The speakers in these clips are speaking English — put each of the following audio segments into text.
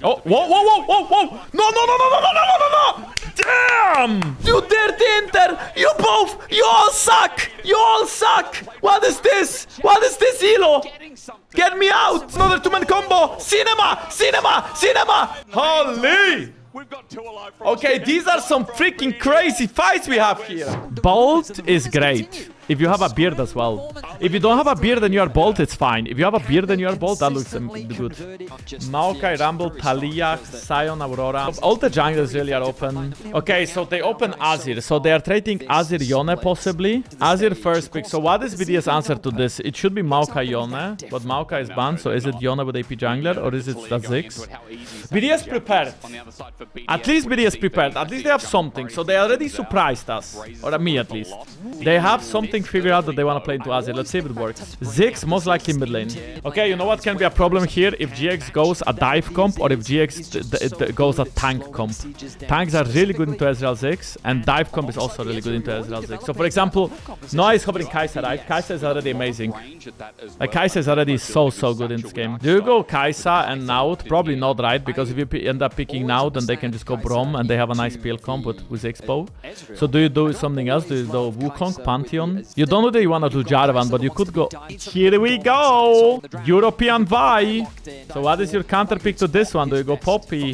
Oh, whoa, whoa, whoa, whoa, whoa! No, no, no, no, no, no, no, no, no, no! Damn! You dirty Inter! You both! You all suck! You all suck! What is this? What is this, Elo? Get me out! Another two-man combo! Cinema! Cinema! Cinema! Holy! Okay, these are some freaking crazy fights we have here. Bolt is great. If you have a beard as well. If you don't have a beard and you are bold, it's fine. If you have a beard and you are bold, that looks good. Maokai, Rumble, Talia, Sion, Aurora. All the junglers really are open. Okay, so they open Azir. So they are trading Azir Yone possibly. Azir first pick. So what is BDS answer to this? It should be Maokai Yone. But Maokai is banned. So is it Yone with AP jungler or is it Ziggs? BDS prepared. At least BDS prepared. At least they have something. So they already surprised us. Or me at least. They have something figured out that they want to play into Azir. Let's see if it works. Ziggs most likely mid lane. Okay, you know what can be a problem here? If GX goes a dive comp or if GX goes a tank comp. Tanks are really good into Ezreal Ziggs and dive comp is also really good into Ezreal Ziggs. So for example, Noah is hovering Kai'Sa, right? Kai'Sa is already amazing. Like Kai'Sa is already so good in this game. Do you go Kai'Sa and Naut? Probably not, right? Because if you end up picking Naut, then they can just go Braum and they have a nice PL comp with Expo. So do you do something else? Do you do Wukong, Pantheon? You don't know that you want to do Jarvan, but you could go... Here we go! European Vi! So what is your counter pick to this one? Do you go Poppy?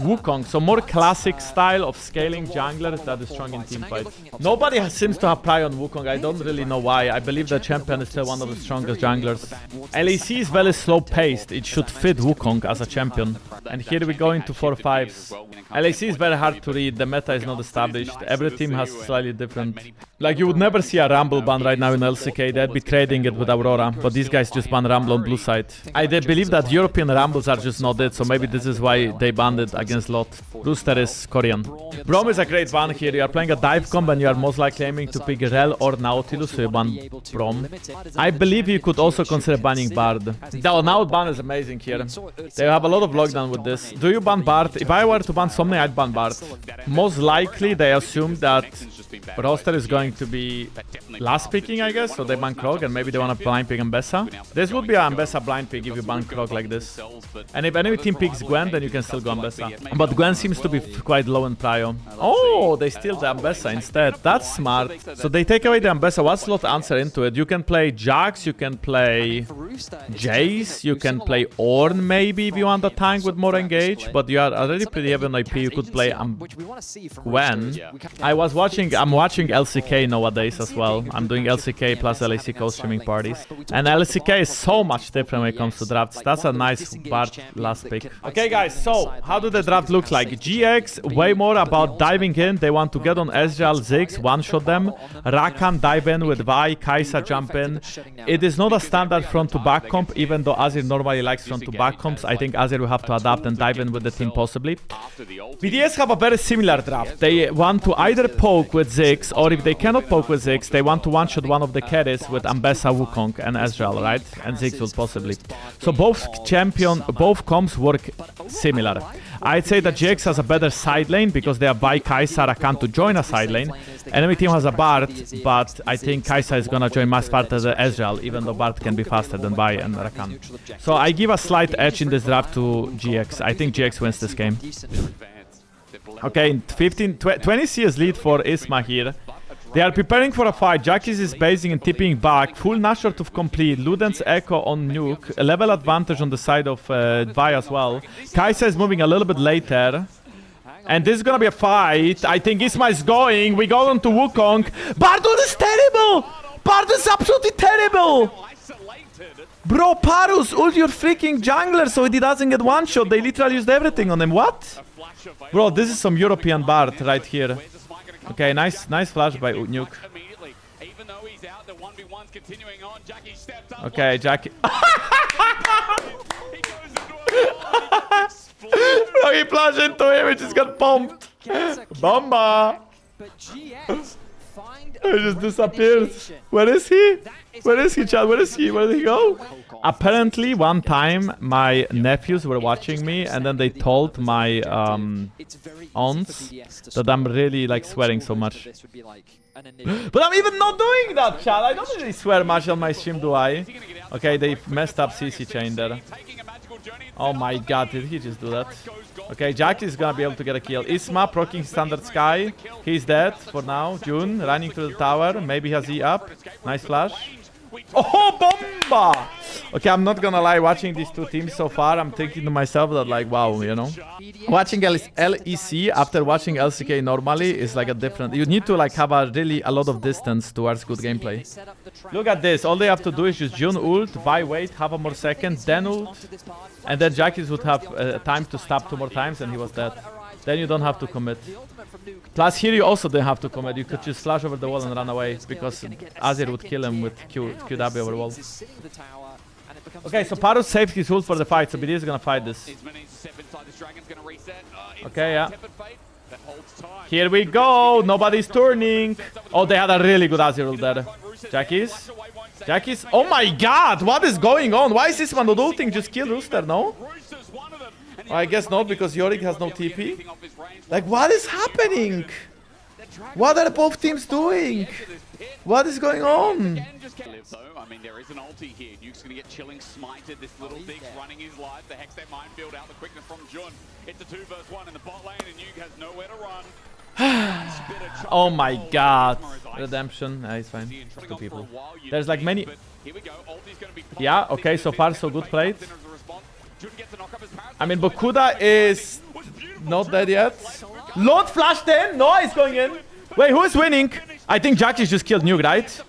Wukong. So more classic style of scaling junglers that is strong in teamfights. Nobody seems to have pry on Wukong. I don't really know why. I believe the champion is still one of the strongest junglers. LEC is very slow paced. It should fit Wukong as a champion. And here we go into 4-5s. LEC is very hard to read. The meta is not established. Every team has slightly different... Like you would never see a Rumble ban right now in LCK. They'd be trading it with Aurora. But these guys just ban Rumble on blue side. I believe that European Rumbles are just not it. So maybe this is why they banned it against Lot. Rooster is Korean. Braum is a great ban here. You are playing a dive comp and you are most likely aiming to pick Rel or Nautilus. So you ban Braum. I believe you could also consider banning Bard. The Naut ban is amazing here. They have a lot of lockdown with this. Do you ban Bard? If I were to ban something, I'd ban Bard. Most likely they assume that roster is going to be last picking, I guess. So they ban Krog and maybe they want to blind pick Ambessa. This would be an Ambessa blind pick if you ban Krog like this. And if any team picks Gwen, then you can still go Ambessa. But Gwen seems to be quite low in prio. Oh, they steal the Ambessa instead. That's smart. So they take away the Ambessa. What's Lot answer into it? You can play Jax, you can play Jace, you can play Ornn maybe if you want a tank with more engage. But you are already pretty heavy on IP. You could play Gwen. I'm watching LCK nowadays as well. I'm doing LCK plus LEC co-streaming parties. And LCK is so much different when it comes to drafts. That's a nice Bard last pick. Okay guys, so how do the draft look like? GX, way more about diving in. They want to get on Ezreal, Ziggs, one-shot them. Rakan dive in with Vi, Kai'Sa jump in. It is not a standard front-to-back comp, even though Azir normally likes front-to-back comps. I think Azir will have to adapt and dive in with the team possibly. BDS have a very similar draft. They want to either poke with Ziggs, or if they cannot poke with Ziggs, they want to one-shot one of the carries with Ambessa, Wukong, and Ezreal, right? And Ziggs will possibly. So both comps work similar. I'd say that GX has a better side lane because they have Vi, Kai'Sa, Rakan to join a side lane. Enemy team has a Bard, but I think Kai'Sa is gonna join much faster than Ezreal, even though Bard can be faster than Vi and Rakan. So I give a slight edge in this draft to GX. I think GX wins this game. Okay, 20 CS lead for Isma here. They are preparing for a fight. Jackis is basing and tipping back. Full Nashor to complete. Luden's Echo on Nuke. A level advantage on the side of Vi as well. Kai'Sa is moving a little bit later. And this is gonna be a fight. I think Isma is going. We go on to Wukong. Bardul is terrible! Bardul is absolutely terrible! Bro, Parus, ult your freaking jungler so he doesn't get one shot. They literally used everything on him. What? Bro, this is some European Bard right here. Okay, nice flash by Nuke. Okay, Jackie. Bro, he flashed into him, he just got pumped. Bomba! He just disappeared. Where is he? Where is he, Chad? Where is he? Where did he go? Apparently, one time, my nephews were watching me, and then they told my aunts that I'm really, like, swearing so much. But I'm even not doing that, Chad. I don't really swear much on my stream, do I? Okay, they messed up CC chain there. Oh my god, did he just do that? Okay, Jack is gonna be able to get a kill. Isma proccing standard Sky. He's dead for now. June running to the tower. Maybe has E up. Nice flash. Oh, bomba! Okay, I'm not gonna lie, watching these two teams so far, I'm thinking to myself that like, wow, you know? Watching LEC after watching LCK normally is like a different... You need to like have a lot of distance towards good gameplay. Look at this, all they have to do is just June ult, Vi wait, half a more second, then ult, and then Jankos would have time to stab 2 more times and he was dead. Then you don't have to commit. Plus here you also don't have to commit. You could just flash over the wall and run away because Azir would kill him with QW over wall. Okay, so Parus saved his ult for the fight, so BDS is gonna fight this. Okay, yeah. Here we go. Nobody's turning. Oh, they had a really good Azir ult there. Jankos. Oh my god, what is going on? Why is this one not ulting? Just kill Rooster, no? Oh, I guess not, because Yorick has no TP. Like, what is happening? What are both teams doing? What is going on? I mean, there is an ulti here. Nuke's going to get chilling smited. This little thing's running his life. The Hextech minefield out the quickness from Jun. It's a 2 versus 1 in the bot lane, and Nuke has nowhere to run. Oh my god. Redemption. Nah, it's fine. 2 people. There's like many... Yeah, okay, so far so good played. I mean, Bokuda is not dead yet. Lord flashed in. No, he's going in. Wait, who is winning? I think Jankos just killed Nuke, right?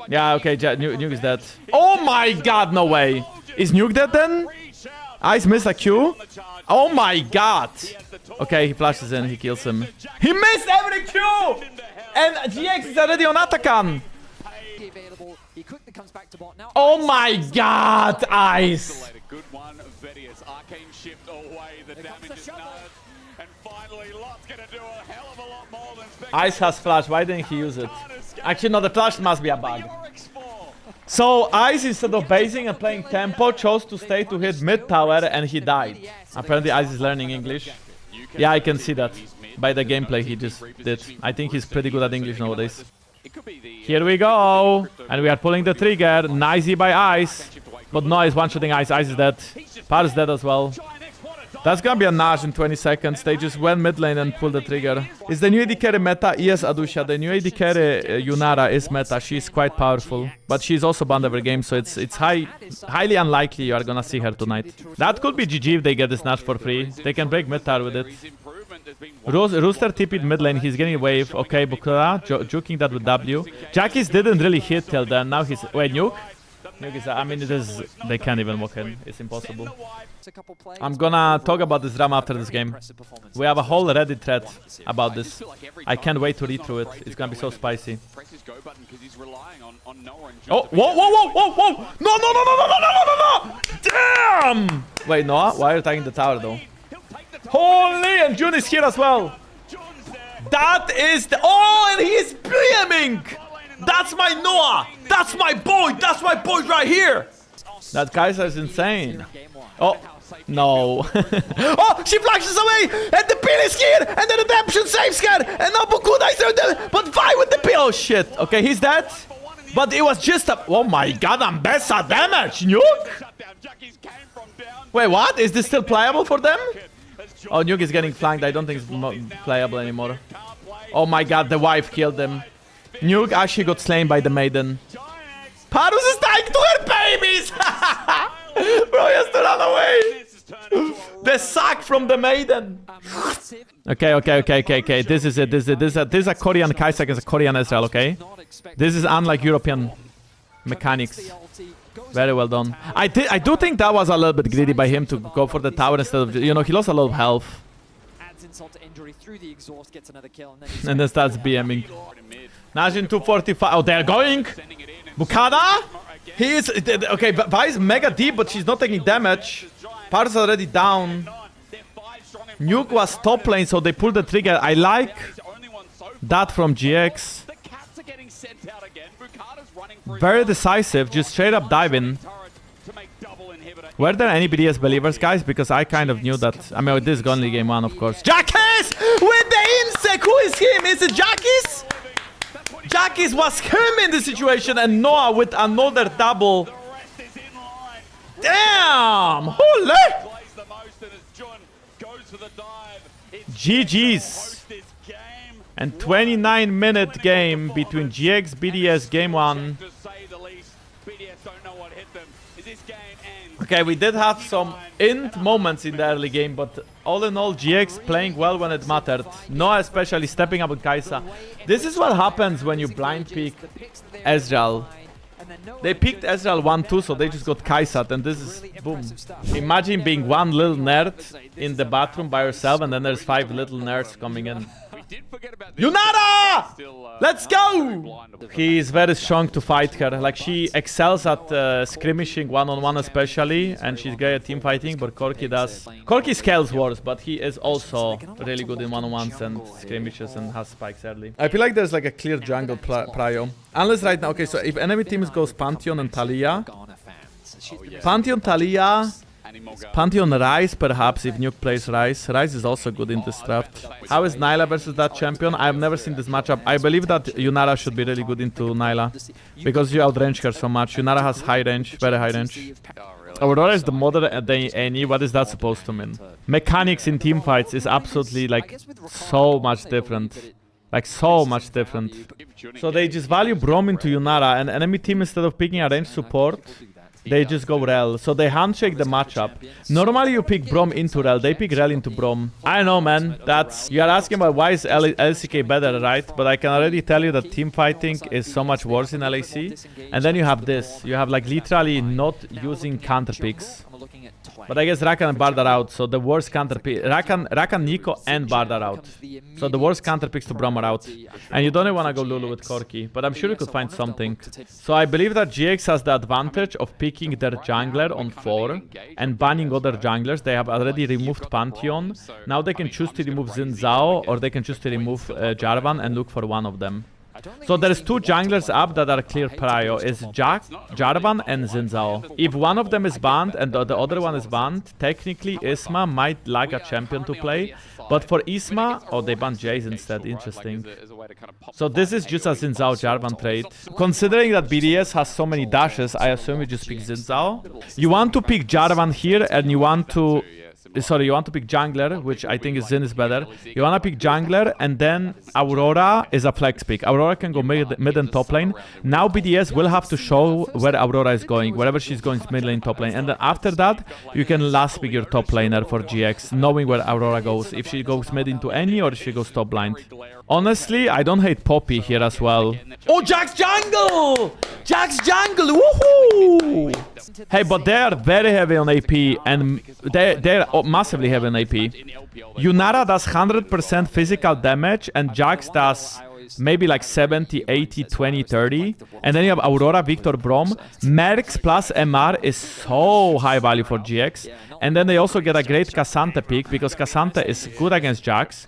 Yeah, okay, Nuke is dead. Oh my god, no way. Is Nuke dead then? Ice missed a Q. Oh my god. Okay, he flashes in, he kills him. He missed every Q! And GX is already on Atakan. Oh my god, Ice. Ice has flash, why didn't he use it? Actually, no, the flash must be a bug. So, Ice, instead of basing and playing tempo, chose to stay to hit mid tower and he died. Apparently, Ice is learning English. Yeah, I can see that. By the gameplay he just did. I think he's pretty good at English nowadays. Here we go! And we are pulling the trigger. Nicey by Ice. But no, he's one-shooting Ice. Ice is dead. Par is dead as well. That's gonna be a Nash in 20 seconds. They just went mid lane and pulled the trigger. Is the new AD carry meta? Yes, Adusha. The new AD carry Yunara is meta. She's quite powerful. But she's also banned every game, so it's highly unlikely you are gonna see her tonight. That could be GG if they get this Nash for free. They can break mid tower with it. Rooster TP'd mid lane. He's getting a wave. Okay, Bukura juking that with W. Jankos didn't really hit till then. Now he's... Wait, Nuke? Nuke is... I mean, it is... They can't even walk in. It's impossible. I'm gonna talk about this drama after this game. We have a whole Reddit thread about this. I can't wait to read through it. It's gonna be so spicy. Oh, whoa, whoa, whoa, whoa, whoa! No, no, no, no, no, no, no, no, no, no! Damn! Wait, Noah, why are you attacking the tower though? Holy, and June is here as well. That is the... Oh, and he is BMing! That's my Noah! That's my boy! That's my boy right here! That Kai'Sa is insane. Oh, no. Oh, she flashes away! And the pin is here! And the redemption saves her! And now Bokuda is there! But Vi with the pin! Oh, shit. Okay, he's dead. But it was just a... Oh my god, Ambessa damage! Nuke? Wait, what? Is this still playable for them? Oh, Nuke is getting flanked. I don't think it's playable anymore. Oh my god, the wife killed him. Nuke actually got slain by the maiden. Parus is dying to her babies! Bro, he has to run away! The sack from the maiden! Okay. This is it. This is a Korean Kai'Sa against a Korean Ezreal, okay? This is unlike European mechanics. Very well done. I do think that was a little bit greedy by him to go for the tower instead of... You know, he lost a lot of health. And then starts BMing. Najin 245. Oh, they're going! Bukada? He is... Okay, Vi is mega deep, but she's not taking damage. Par's already down. Nuke was top lane, so they pulled the trigger. I like that from GX. Very decisive, just straight up diving. Were there any BDS believers, guys? Because I kind of knew that. I mean, this is only game 1, of course. Jankos with the insect! Who is him? Is it Jankos? Jankos was him in this situation, and Noah with another double. Damn! Holy! Plays the most, and as Jun goes for the dive, it's GG's. this game. And 29-minute game between GX, BDS, game 1. To say the least, BDS don't know what hit them. Is this game ends? Okay, we did have some moments in the early game, but all in all, GX playing well when it mattered. Noah especially stepping up with Kai'Sa. This is what happens when you blind pick Ezreal. They picked Ezreal 1-2, so they just got Kai'Sa, and this is boom. Imagine being one little nerd in the bathroom by yourself, and then there's 5 little nerds coming in. Yunara! Let's go! He is very strong to fight her. Like, she excels at skirmishing one-on-one especially, and she's great at team fighting, but Corki does. Corki scales worse, but he is also really good in one-on-ones and skirmishes and has spikes early. I feel like there's like a clear jungle prio. Unless right now, okay, so if enemy teams goes Pantheon and Talia, Pantheon, Talia, Pantheon Ryze perhaps, if Nuke plays Ryze. Ryze is also good in this draft. How is Nyla versus that champion? I've never seen this matchup. I believe that Yunara should be really good into Nyla, because you outrange her so much. Yunara has high range, very high range. Aurora is the moderate at the AE. What is that supposed to mean? Mechanics in teamfights is absolutely like so much different. Like so much different. So they just value Braum into Yunara, and enemy team, instead of picking a range support, they just go Rel. So they handshake the matchup. Normally you pick Braum into Rel, they pick Rel into Braum. I know, man, that's... You are asking about why is LCK better, right? But I can already tell you that team fighting is so much worse in LAC. And then you have this. You have like literally not using counter picks. But I guess Rakan and Bard are out, so the worst counter pick... Rakan, Nico and Bard are out. So the worst counter picks to Braum are out. And you don't even want to go Lulu with Corki, but I'm sure you could find something. So I believe that GX has the advantage of picking their jungler on 4 and banning other junglers. They have already removed Pantheon. Now they can choose to remove Xin Zhao, or they can choose to remove Jarvan and look for one of them. So there's 2 junglers up that are clear prio. It's Jarvan and Xin Zhao. If one of them is banned and the other one is banned, technically Isma might lag a champion to play. But for Isma, oh, they banned Jace instead. Interesting. So this is just a Xin Zhao Jarvan trade. Considering that BDS has so many dashes, I assume you just pick Xin Zhao. You want to pick Jarvan here, and you want to... Sorry, you want to pick jungler, which I think Xin is better. You want to pick jungler, and then Aurora is a flex pick. Aurora can go mid and top lane. Now BDS will have to show where Aurora is going. Wherever she's going, mid lane, top lane. And then after that, you can last pick your top laner for GX, knowing where Aurora goes. If she goes mid into any, or if she goes top blind. Honestly, I don't hate Poppy here as well. Oh, Jack's jungle! Jack's jungle! Woohoo! Hey, but they are very heavy on AP, and they're massively heavy on AP. Yunara does 100% physical damage, and Jax does maybe like 70, 80, 20, 30. And then you have Aurora, Victor, Braum. Mercs plus MR is so high value for GX. And then they also get a great Cassante pick, because Cassante is good against Jax.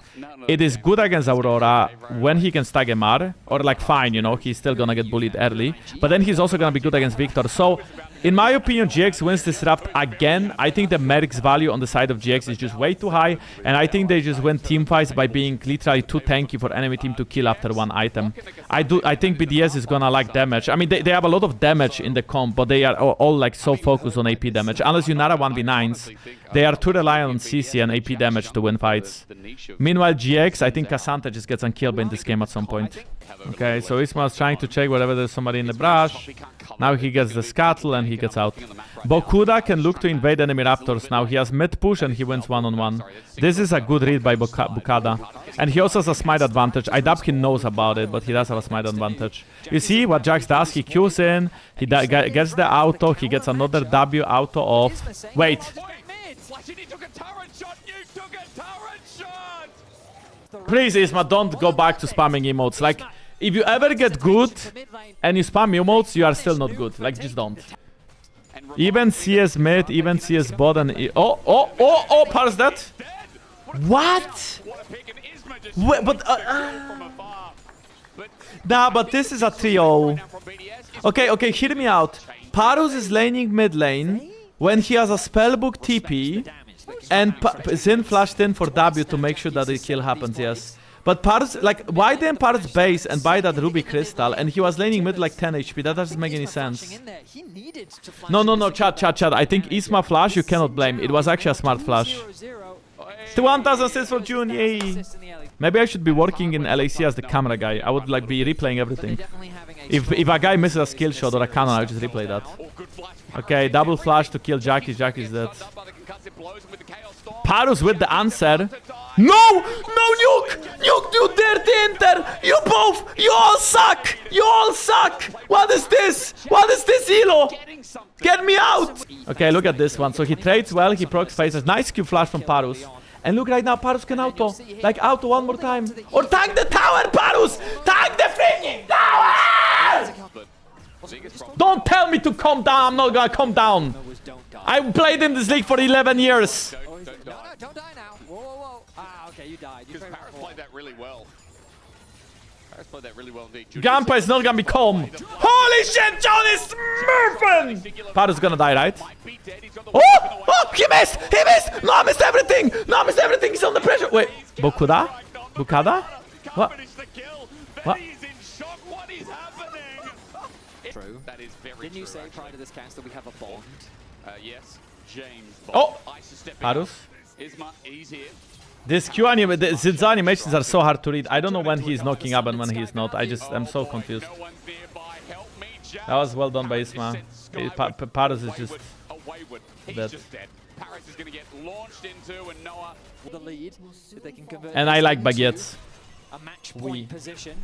It is good against Aurora when he can stack MR. Or like fine, you know, he's still gonna get bullied early. But then he's also gonna be good against Victor. So, in my opinion, GX wins this draft again. I think the Merc's value on the side of GX is just way too high. And I think they just win teamfights by being literally too tanky for enemy team to kill after one item. I think BDS is gonna like damage. I mean, they have a lot of damage in the comp, but they are all like so focused on AP damage. Unless Yunara 1v9s, they are too reliant on CC and AP damage to win fights. Meanwhile, GX, I think Cassante just gets unkillable in this game at some point. Okay, so Ismail's trying to check wherever there's somebody in the brush. Now he gets the scuttle and he gets out. Bokuda can look to invade enemy raptors. Now he has mid push and he wins one-on-one. This is a good read by Bukada. And he also has a smite advantage. I doubt he knows about it, but he does have a smite advantage. You see what Jax does? He Qs in, he gets the auto, he gets another W auto off. Wait. Please, Isma, don't go back to spamming emotes. Like, if you ever get good and you spam emotes, you are still not good. Like, just don't. Even CS mid, even CS bot, and... Oh, parse that. What? Wait, but... Nah, but this is a trio. Okay, hear me out. Parus is laning mid lane when he has a spellbook TP, and Xin flashed in for W to make sure that the kill happens, yes. But Parus, like, why didn't Parus base and buy that Ruby Crystal? And he was laning mid like 10 HP. That doesn't make any sense. No, chat. I think Isma flash, you cannot blame. It was actually a smart flash. To 1000 assists for June, yay! Maybe I should be working in LEC as the camera guy. I would like be replaying everything. If a guy misses a skill shot or a cannon, I would just replay that. Okay, double flash to kill Jackie. Jackie's dead. Parus with the answer. No, Nuke! Nuke, you dirty enter! You both! You all suck! You all suck! What is this? What is this, Elo? Get me out! Okay, look at this one. So he trades well, he procs phases. Nice Q flash from Parus. And look right now, Parus can auto. Like auto one more time. Or tank the tower, Parus! Tank the freaking tower! Don't tell me to calm down. I'm not gonna calm down. I played in this league for 11 years. No, don't die now. Whoa. Ah, okay, you died. Because Paris played that really well. Paris played that really well indeed. Gampa is not gonna be calm. Holy shit, John is smurfing! Parus is gonna die, right? Oh, he missed! He missed! No, I missed everything! No, I missed everything! He's under pressure! Wait, Bukada? What? What? True. That is very Didn't you true, say actually. prior to this cast that we have a bond? Yes, James. Oh! Ice is stepping Parus. up. Isma, he's here. This Q Zinza animations are so hard to read. I don't know when he's knocking up and when he's not. I'm so confused. No one's nearby. Help me, James. That was well done by Isma. Parus is just He's dead. just dead. Paris is going to get launched into, and Noah. The lead, if they can convert And I this like into baguettes. a match point position.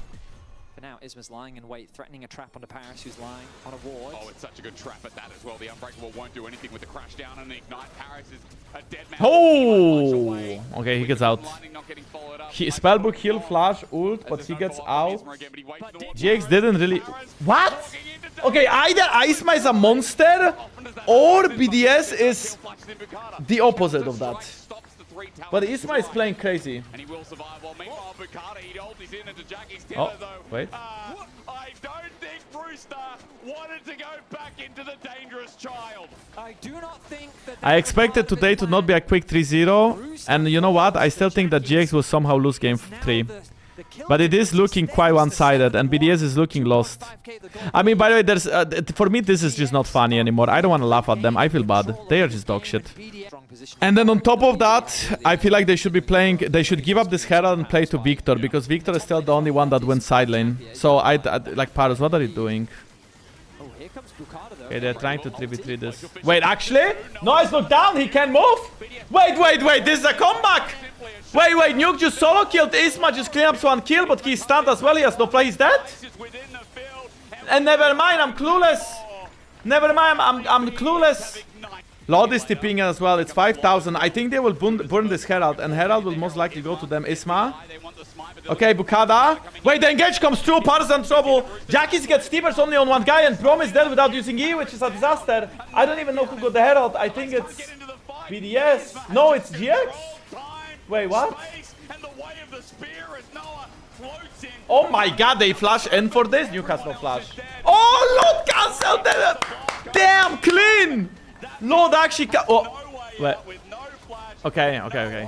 For now, Isma's lying in wait, threatening a trap onto Paris, who's lying on a ward. Oh, it's such a good trap at that as well. The Unbreakable won't do anything with the crash down and the ignite. Paris is a dead man. Oh! Okay, he gets out. Lightning not getting followed up. He spellbook, heal, flash, ult, but he gets out. GX didn't really... What? Okay, either Isma is a monster or BDS is the opposite of that. But Isma is playing crazy. And he will survive. Well, meanwhile, Bukata, he holds his in into Jackie's Oh, tether, though. wait. I don't think Brewster wanted to go back into the dangerous child. I do not think that I expected today to not be a quick 3-0. And you know what? I still think that GX will somehow lose game 3. But it is looking quite one-sided, and BDS is looking lost. I mean, by the way, there's for me, this is just not funny anymore. I don't want to laugh at them. I feel bad. They are just dog shit. And then on top of that, I feel like they should be playing... They should give up this Herald and play to Victor, because Victor is still the only one that wins side lane. So, like, Parus, what are you doing? Oh, here comes Bukata, though. Okay, they're trying to 3v3 this. Wait, actually? No, it's not down. He can move. Wait. This is a comeback. Wait, Nuke just solo killed Isma, just clean up one kill, but he's stunned as well. He has no play. He's dead. And never mind, I'm clueless. Never mind, I'm clueless. Lord is tipping as well. It's 5,000. I think they will burn this Herald, and Herald will most likely go to them. Isma. Okay, Bukada. Wait, the engage comes through. Parus in trouble. Jackie's gets Steepers only on one guy, and Prom is dead without using E, which is a disaster. I don't even know who got the Herald. I think it's BDS. No, it's GX. Wait, what? Oh my god, they flash in for this? Nuke has no flash. Oh, Lord cancelled that! Damn, clean! Lord actually oh, wait. Okay.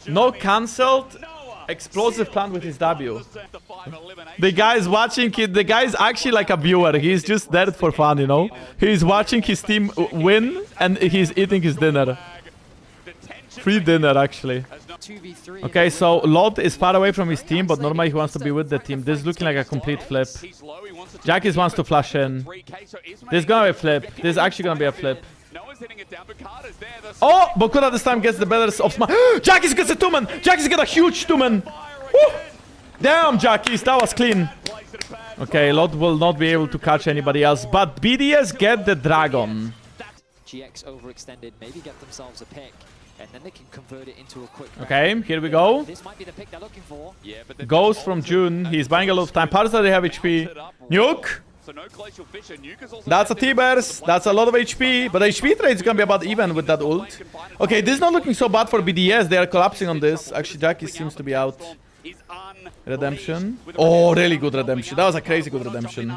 No cancelled. Explosive plant with his W. The guy is watching it. The guy is actually like a viewer. He's just there for fun, you know? He's watching his team win and he's eating his dinner. Free dinner, actually. Okay, so Lot is far away from his team, but normally he wants to be with the team. This is looking like a complete flip. Jackis wants to flash in. This is gonna be a flip. This is actually gonna be a flip. Oh, Bokura this time gets the better of Smart. Jackis gets a two-man! Jackis got a huge two-man! Damn, Jackis, that was clean. Okay, Lot will not be able to catch anybody else, but BDS get the dragon. GX overextended, maybe get themselves a pick. And then they can convert it into a quick Okay, here we go. This might be the pick they're looking for. Yeah, but Ghost from June. He's buying a lot of time. Parts already have HP. Nuke. That's a T-Burst. That's a lot of HP. But the HP trade is gonna be about even with that ult. Okay, this is not looking so bad for BDS. They are collapsing on this. Actually, Jackie seems to be out. Redemption. Oh, really good redemption. That was a crazy good redemption.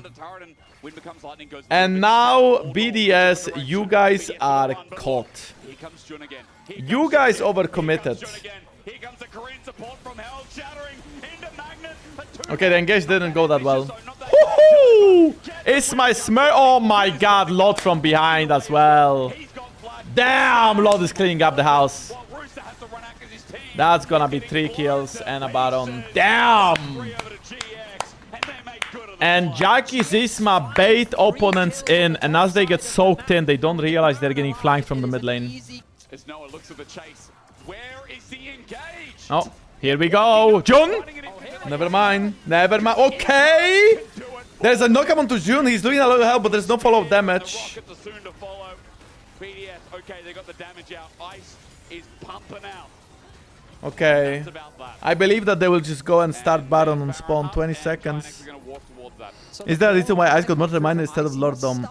Wind becomes lightning, goes And now, BDS, you guys are caught. Here comes Jun again. You guys overcommitted. Here comes the Korean support from hell, shattering into Magnet. Okay, the engage didn't go that well. Woohoo! It's my Smurf. Oh my god, Lot from behind as well. Damn, Lot is cleaning up the house. That's gonna be 3 kills and a Baron. Damn! And Jackie Zisma bait opponents in, and as they get soaked in, they don't realize they're getting flanked from the mid lane. As Noah looks at the chase, where is the engage? Oh, here we go. Jun! Never mind. Never mind. Okay! There's a knockup onto Jun. He's doing a lot of help, but there's no follow-up damage. BDS, okay, they got the damage out. Ice is pumping out. Okay. I believe that they will just go and start Baron on spawn 20 seconds. Is there a reason why Ice got more reminder instead of Lord Dom?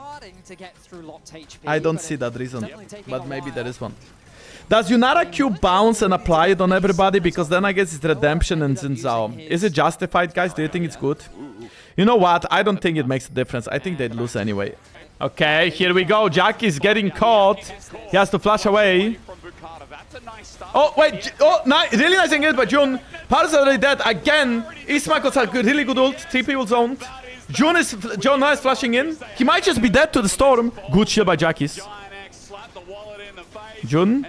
I don't see that reason, but maybe there is one. Does Yunara Q bounce and apply it on everybody? Because then I guess it's Redemption and Xin Zhao. Is it justified, guys? Do you think it's good? You know what? I don't think it makes a difference. I think they'd lose anyway. Okay, here we go. Jack is getting caught. He has to flash away. Oh, wait. Oh, nice. Really nice engage by Jun. Par's already dead. Again, Isma got a good, really good ult. 3 people zoned. Jun is flashing in. He might just be dead to the storm. Good shield by Jackis. Jun.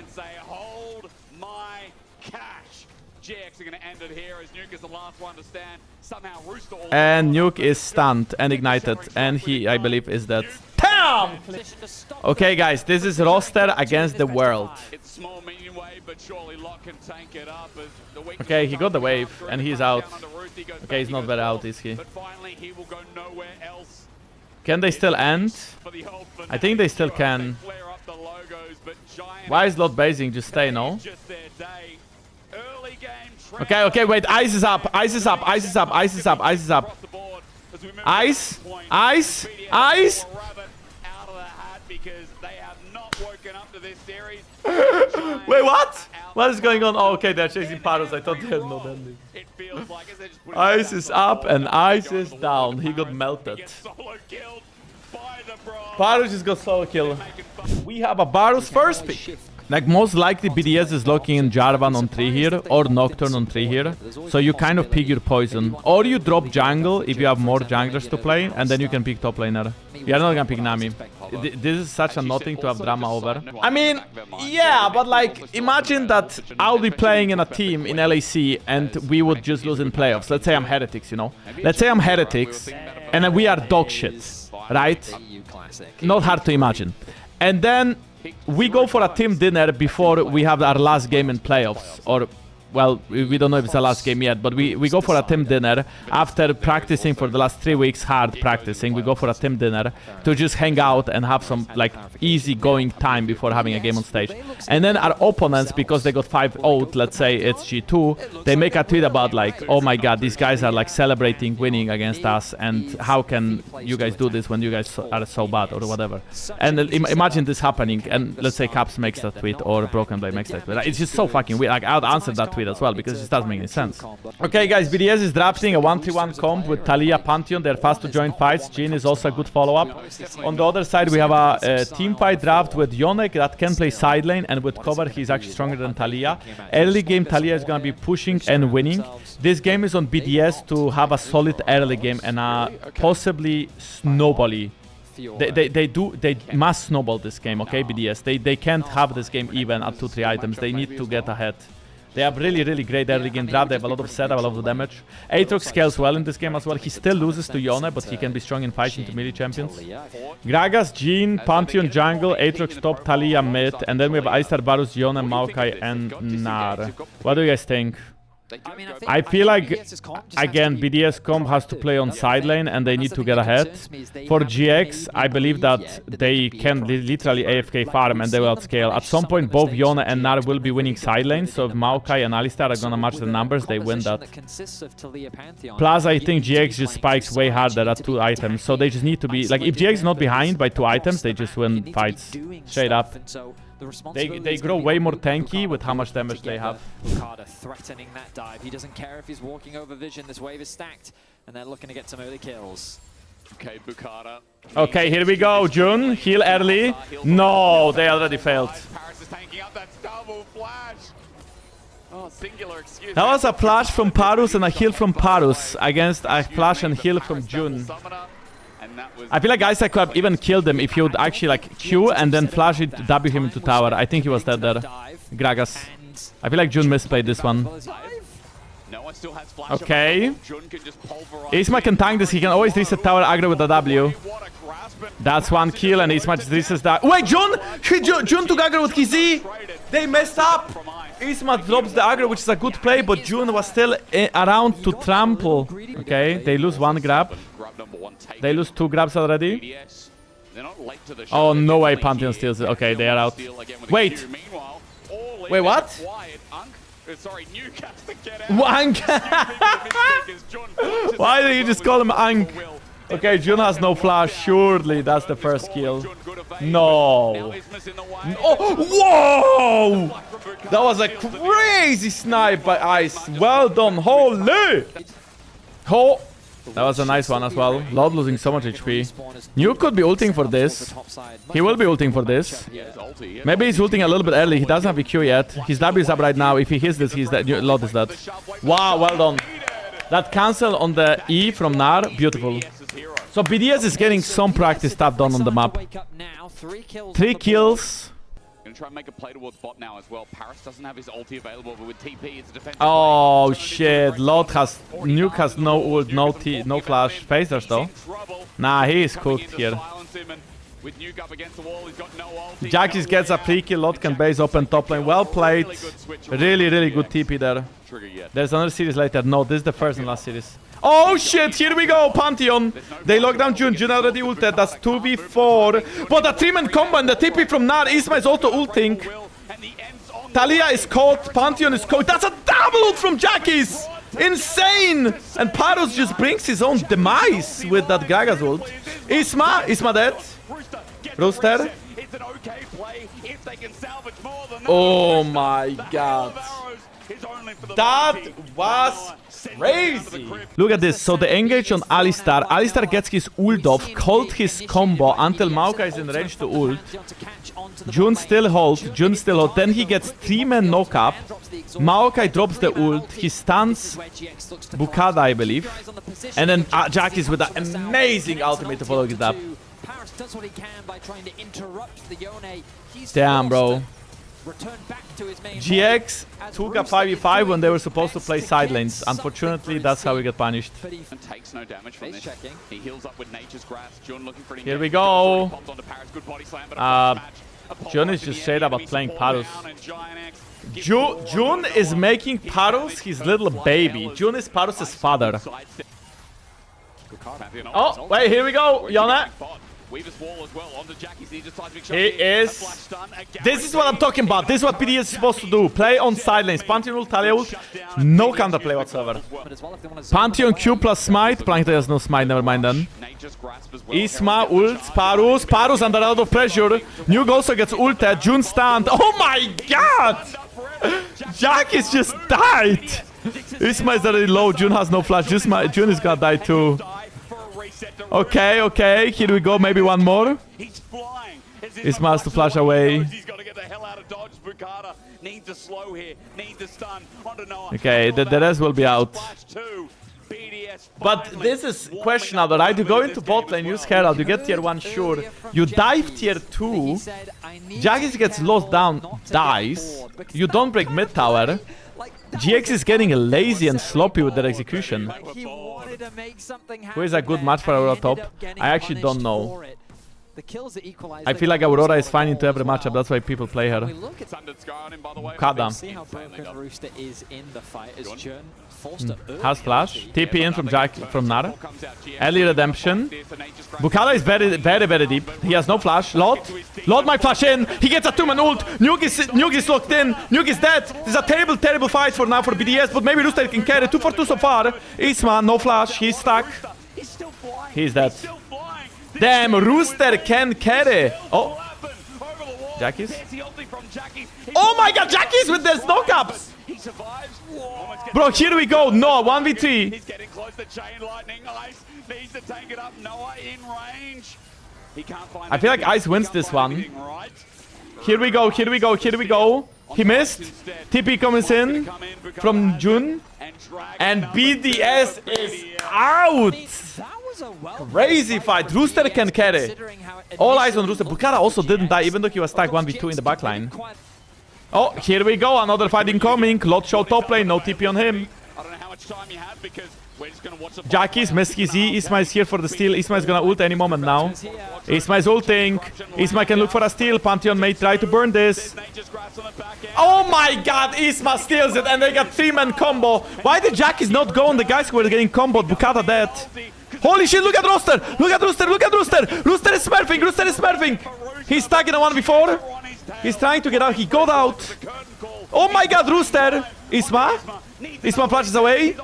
GX are going to end it here as Nuke is the last one to stand. Somehow Rooster And Nuke is stunned and ignited. And he, I believe, is dead. Damn! Okay, guys, this is roster against the world. It's small medium wave, but surely Lot can tank it up as the weakness. Okay, he got the wave and he's out. Okay, he's not very out, is he? But finally he will go nowhere else. Can they still end? I think they still can. Why is Lot basing? Just stay, no? Okay, okay, wait. Ice is up. Ice is up. Ice is up. Ice is up. Ice is up. Ice. Ice. Ice. Wait, what? What is going on? Oh, okay, they're chasing Paros. I thought they had no ending. Ice is up and Ice is down. He got melted. Paros just got solo kill. We have a Baros first pick. Like, most likely BDS is locking in Jarvan on 3 here or Nocturne on 3 here. So you kind of pick your poison. Or you drop jungle if you have more junglers to play, and then you can pick top laner. You are not gonna pick Nami. This is such a nothing to have drama over. I mean, yeah, but like, imagine that I'll be playing in a team in LEC and we would just lose in playoffs. Let's say I'm Heretics, you know? Let's say I'm Heretics and then we are dog shit, right? Not hard to imagine. And then we go for a team dinner before we have our last game in playoffs. Or, well, we don't know if it's the last game yet, but we go for a team dinner after practicing for the last 3 weeks, hard practicing. We go for a team dinner to just hang out and have some, like, easy going time before having a game on stage. And then our opponents, because they got 5-0, let's say it's G2, they make a tweet about, like, oh my god, these guys are, like, celebrating winning against us, and how can you guys do this when you guys are so bad, or whatever. And imagine this happening, and let's say Caps makes that tweet, or Broken Blade makes that tweet. It's just so fucking weird. Like, I would answer that tweet as well, because it just doesn't make any sense. Okay, guys, BDS is drafting a 1-3-1 comp with Talia, Pantheon. They're fast to join fights. Jhin is also a good follow-up. On the other side, we have a team fight draft with Yonek that can play side lane, and with cover, he's actually stronger than Talia. Early game, Talia is gonna be pushing and winning. This game is on BDS to have a solid early game and possibly snowbally. They must snowball this game, okay, BDS? They can't have this game even at 2-3 items. They need to get ahead. They have really, really great early game draft. They have a lot of setup, a lot of damage. Aatrox scales well in this game as well. He still loses to Yone, but he can be strong in fighting to melee champions. Gragas, Jhin, Pantheon jungle, Aatrox top, Talia mid, and then we have Aistar, Varus, Yone, Maokai, and Nar. What do you guys think? I feel like, again, BDS comp has to play on side lane and they need to get ahead. For GX, I believe that they can literally AFK farm and they will outscale. At some point, both Yone and Nar will be winning side lane, so if Maokai and Alistar are gonna match the numbers, they win that. Plus, I think GX just spikes way harder at 2 items, so they just need to be... Like, if GX is not behind by 2 items, they just win fights. Straight up. They grow way more tanky with how much damage they have. Carter threatening that dive. He doesn't care if he's walking over vision. This wave is stacked, and they're looking to get some early kills. Okay, Bukata. Okay, here we go. Jun, heal early. No, they already failed. Paris is tanking up that double flash. Oh, singular excuse. That was a flash from Parus and a heal from Parus against a flash and heal from Jun. I feel like Isaac could have even killed him if he would actually like Q and then flash it, W him into tower. I think he was dead there. Gragas. I feel like Jun misplayed this one. Okay. Isma can tank this. He can always reset tower aggro with the W. That's one kill and Isma just resets that. Wait, Jun took aggro with his E. They messed up. Isma drops the aggro, which is a good play, but Jun was still around to trample. Okay, they lose one grab. They lose 2 grabs already. Oh, no way Pantheon steals it. Okay, they are out. Wait. Wait, what? Sorry, Newcastle to get out. Wank. Why did you just call him Ank? Okay, Jun has no flash. Surely that's the first kill. No. Oh, whoa! That was a crazy snipe by Ice. Well done. Holy. Oh. That was a nice one as well. Lord losing so much HP. New could be ulting for this. He will be ulting for this. Maybe he's ulting a little bit early. He doesn't have EQ yet. His W is up right now. If he hits this, he's dead. Lord is dead. Wow, well done. That cancel on the E from Nar, beautiful. So BDS is getting some practice stuff done on the map. 3 kills. Gonna try and make a play towards bot now as well. Paris doesn't have his ulti available, but with TP, it's a defensive Oh play. shit, Lord has... Nuke has no ult, no flash. Phasers though. Nah, he is cooked here. Jankos gets a free kill, Lord can base open top lane. Well played. Really, really good TP there. There's another series later. No, this is the first and last series. Oh shit, here we go, Pantheon. They lock down Jun. Jun already ulted. That's 2v4. But a 3-man combo and the TP from Nar. Isma is also ulting. Talia is caught. Pantheon is caught. That's a double ult from Jankos. Insane. And Parus just brings his own demise with that Gragas ult. Isma dead. Rooster. Oh my god. That was crazy. Look at this. So they engage on Alistar. Alistar gets his ult off, called his combo until Maokai is in range to ult. Jun still holds. Then he gets 3-man knock up. Maokai drops the ult. He stuns Bukada, I believe. And then Jankos with that amazing ultimate to follow it up. Damn, bro. GX took a 5v5 when they were supposed to play side lanes. Unfortunately, that's how we get punished. Takes no damage from this. He heals up with Nature's Grasp. Jun looking for here we go. Jun is just straight about playing Parus. Jun is making Parus his little baby. Jun is Parus' father. Oh, wait, here we go, Yona. He is... This is what I'm talking about. This is what BDS is supposed to do. Play on side lanes. Pantheon ult, Talia ult. No counterplay whatsoever. Pantheon Q plus smite. Plankton has no smite, never mind then. Isma ults, Parus under a lot of pressure. Nuke also gets ulted. Jun stand. Oh my god! Jankos just died. Isma is already low. Jun has no flash. Jun is gonna die too. Okay, here we go, maybe one more. Isma has to flash away. Okay, the rest will be out. But this is questionable, right? You go into bot lane, use Herald, you get tier 1 sure. You dive tier 2. Jankos gets lost down, dies. You don't break mid tower. GX is getting lazy and sloppy with their execution. Who is a good match for Aurora top? I actually don't know. I feel like Aurora is fine into every matchup, that's why people play her. Kada. Has flash. TP in from Nara. Early redemption. Bukada is very, very, very deep. He has no flash. Lord might flash in. He gets a 2-man ult. Nuke is locked in. Nuke is dead. This is a terrible fight for now for BDS, but maybe Rooster can carry. 2 for 2 so far. Isma, no flash. He's stuck. He's dead. Damn, Rooster can carry. Oh. Jankos. Oh my god, Jankos with their knock-ups. Bro, here we go. No, 1v3. Needs to tank it up. Noah in range. He can't find I feel like Ice wins this one. Here we go, here we go, here we go. He missed. TP comes in from Jun. And BDS is out. Crazy fight. Rooster can carry. All eyes on Rooster. Bukara also didn't die even though he was stuck 1v2 in the backline. Oh, here we go. Another fight incoming. Lot show top lane. No TP on him. I don't know how much time you have because we're just going to watch the Jackie's missed his E. Isma is here for the steal. Isma is gonna ult any moment now. Isma is ulting. Isma can look for a steal. Pantheon may try to burn this. Oh my god, Isma steals it and they got 3-man combo. Why did Jackie's not go on the guys who were getting comboed? Bukata dead. Holy shit, look at Rooster! Look at Rooster, look at Rooster! Rooster is smurfing, Rooster is smurfing! He's stuck in a 1v4. He's trying to get out, he got out. Oh my god, Rooster! Isma? Isma flashes away.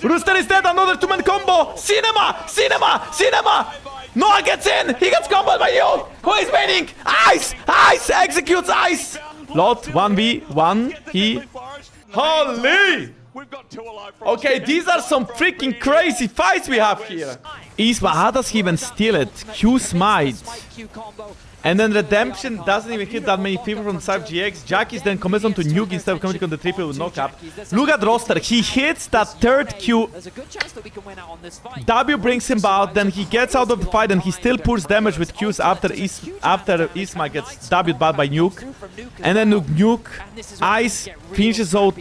Rooster is dead, another 2-man combo! Cinema! Cinema! Cinema! Noah gets in! He gets comboed by you! Who is waiting? Ice! Ice! Executes Ice! Lot 1v1. He... Holy! Okay, these are some freaking crazy fights we have here. Isma, how does he even steal it? Q smite. And then Redemption doesn't even hit that many people from the side of GX. Jackie's then commits on to Nuke instead of committing on the triple with knock up. Look at Roster. He hits that third Q. W brings him out, then he gets out of the fight and he still pours damage with Qs after Isma gets W'd bad by Nuke. And then Nuke, Ice finishes out.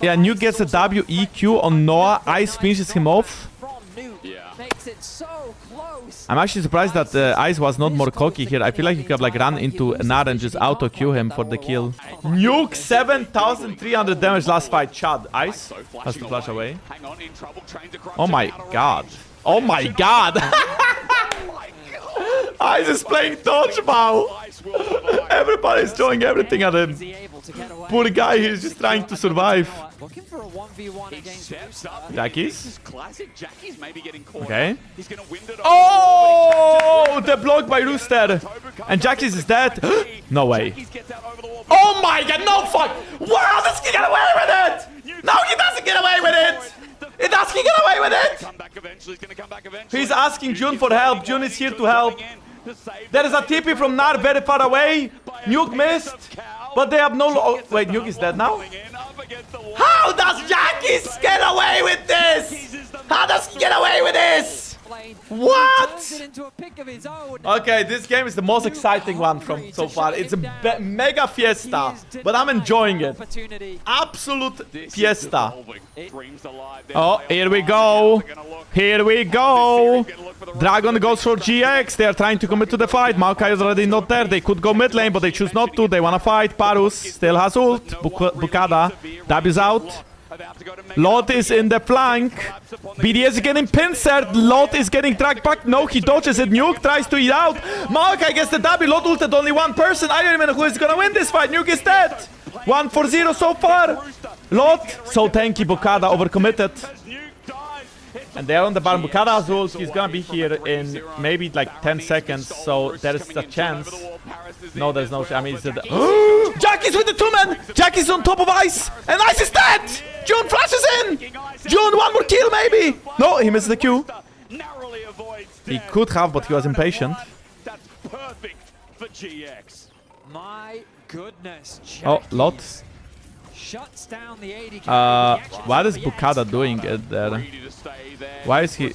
Yeah, Nuke gets a WEQ on Noah. Ice finishes him off. I'm actually surprised that Ice was not more cocky here. I feel like he could have like run into Nar and just auto-Q him for the kill. Nuke 7,300 damage last fight. Chad. Ice has to flash away. Oh my god. Oh my god. Ice is playing dodgeball. Everybody's throwing everything at him. Poor guy, he's just trying to survive. Looking for a 1v1 against Jackie's. Okay. Okay. Oh, the block by Rooster. And Jackie's is dead. No way. Oh my god, no fuck. Wow, does he get away with it? No, he doesn't get away with it. It does he get away with it? He's asking Jun for help. Jun is here to help. There is a TP from Nar very far away. Nuke missed. But they have no... Oh, wait, Nuke is dead now? How does Jackie's get away with this? How does he get away with this? What? Okay, this game is the most exciting one from so far. It's a mega fiesta, but I'm enjoying it. Absolute fiesta. Oh, here we go. Here we go. Dragon goes for GX. They are trying to commit to the fight. Maokai is already not there. They could go mid lane, but they choose not to. They want to fight. Parus still has ult. Bukada. W's out. Lot is in the flank. BDS is getting pincered. Lot is getting dragged back. No, he dodges it. Nuke tries to eat out. Maokai gets the W. Lot ulted only one person. I don't even know who is gonna win this fight. Nuke is dead. 1-4-0 so far. Lot. So tanky. Bukada overcommitted. And they're on the bottom. Bukada has ult. He's gonna be here in maybe like 10 seconds. So there's a chance. No, there's no chance. I mean, it's the... Jackie's with the 2-man! Jackie's on top of Ice! And Ice is dead! Jun flashes in! Jun, one more kill maybe! No, he missed the Q. He could have, but he was impatient. That's perfect for GX. My goodness. Oh, Lot. Shuts down the AD. What is Bukada doing there? Why is he...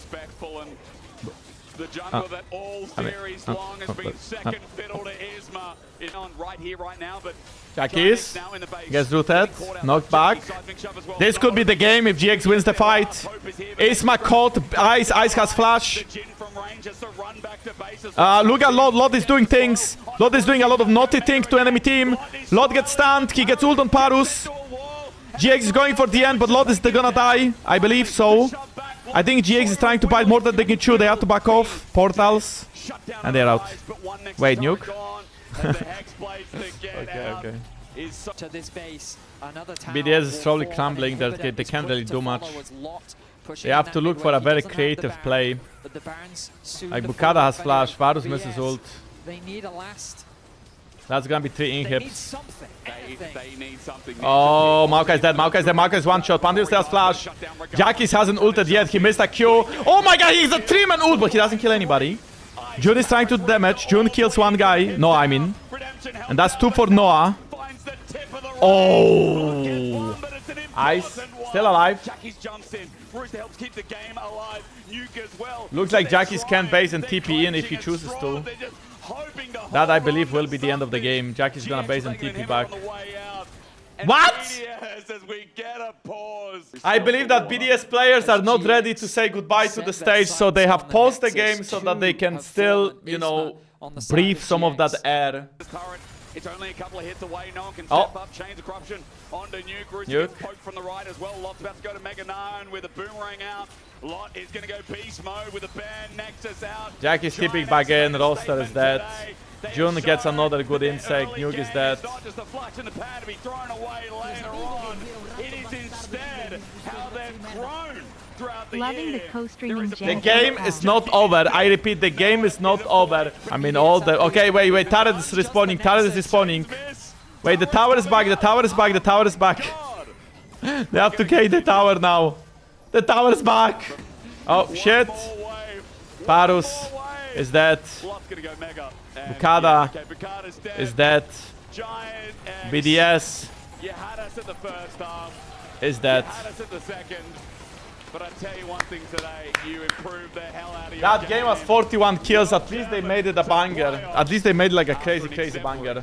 The jungle that all series long has been second fiddle to Isma is on right here, right now, but Jackie's gets rooted, knocked back. This could be the game if GX wins the fight. Isma caught Ice, Ice has flash. Look at Lot, Lot is doing things. Lot is doing a lot of naughty things to enemy team. Lot gets stunned, he gets ult on Parus. GX is going for the end, but Lot is gonna die. I believe so. I think GX is trying to bite more than they can chew. They have to back off. Portals. And they're out. Wait, Nuke? Okay. BDS is slowly crumbling. They can't really do much. They have to look for a very creative play. Like Bukada has flash. Varus misses ult. They need a last That's gonna be 3 They need inhibs. something. They need something. Oh, Maokai's dead. Maokai's dead. Maokai's one shot. Pandir still has flash. Jankos hasn't ulted yet. He missed a Q. Oh my god, he's a 3-man ult, but he doesn't kill anybody. Jun is trying to damage. Jun kills one guy. Noah, I mean. And that's 2 for Noah. Oh. Ice. Still alive. Jankos jumps in. Rooster helps keep the game alive. Nuke as well. Looks like Jankos can base and TP in if he chooses to. That, I believe, will be the end of the game. Jankos is gonna base and TP back. What? I believe that BDS players are not ready to say goodbye to the stage, so they have paused the game so that they can still, you know, breathe some of that air. It's only a couple of hits away. No one can step up. Chains of corruption onto Nuke. Rooster gets poked from the right as well. Lot's about to go to Mega 9 with a boomerang out. Lot is going to go beast mode with a ban. Nexus out. Jankos keeping back in. Roster is dead. Jun gets another good insect. Nuke is dead. It's not just a flash in the pad to be thrown away later on. It is instead how they've grown throughout the Loving year. the co-streaming The game is not over. I repeat, the game is not over. I mean, all the... Okay, wait. Turret is respawning. Turret is respawning. Wait, the tower is back. The tower is back. The tower is back. They have to gate the tower now. The tower is back. Oh, shit. Parus is dead. Bukada is dead. BDS is dead. But I tell you one thing today, you improved the hell out of your That game was 41 kills. At least they made it a banger. At least they made like a crazy banger.